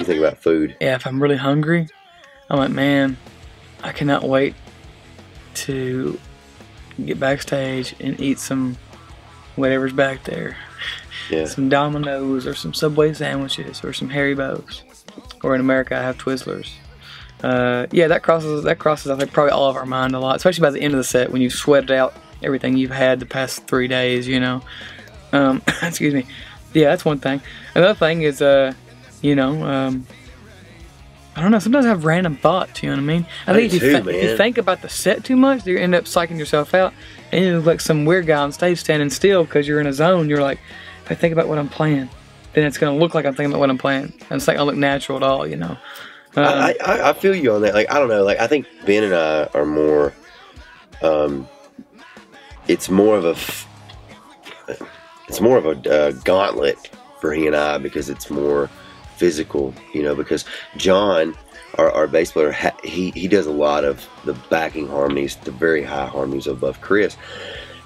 you think about food? Yeah, if I'm really hungry, I'm like, man, I cannot wait to get backstage and eat some whatever's back there. Yeah. Some Domino's or some Subway sandwiches or some Haribo's. Or in America, I have Twizzlers. Yeah, that crosses I think probably all of our mind a lot, especially by the end of the set when you've sweated out everything you've had the past 3 days, you know. Excuse me. Yeah, that's one thing. Another thing is, you know, I don't know. Sometimes I have random thoughts. You know what I mean? I think if you think about the set too much, you end up psyching yourself out, and you look like some weird guy on stage standing still because you're in a zone. You're like, if I think about what I'm playing, then it's gonna look like I'm thinking about what I'm playing, and it's not gonna look natural at all. You know? I feel you on that. Like, I don't know. Like, I think Ben and I are more. It's more of a gauntlet for he and I because it's more physical, you know, because John, our bass player, he does a lot of the backing harmonies, the very high harmonies above Chris.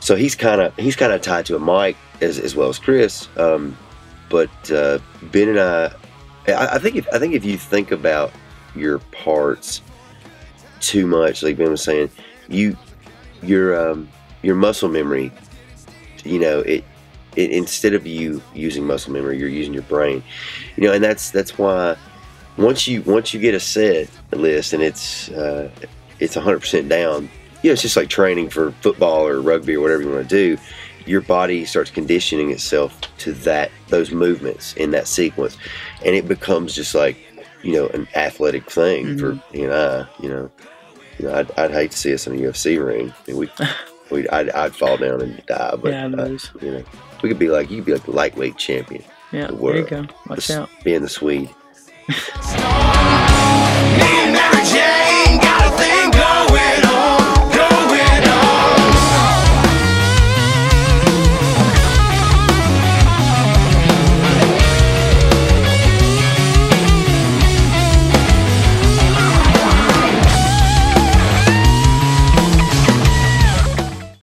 So he's kind of tied to a mic as well as Chris. But Ben and I think if you think about your parts too much, like Ben was saying, your muscle memory, you know, it instead of you using muscle memory, you're using your brain, you know, and that's why once you get a set list and it's 100% down, you know, it's just like training for football or rugby or whatever you want to do. Your body starts conditioning itself to those movements in that sequence, and it becomes just like, you know, an athletic thing for you know. I'd hate to see us in a UFC ring. I mean, I'd fall down and die, but yeah, you know, you could be like the lightweight champion. Yeah, there you go. Watch out. Being the Swede.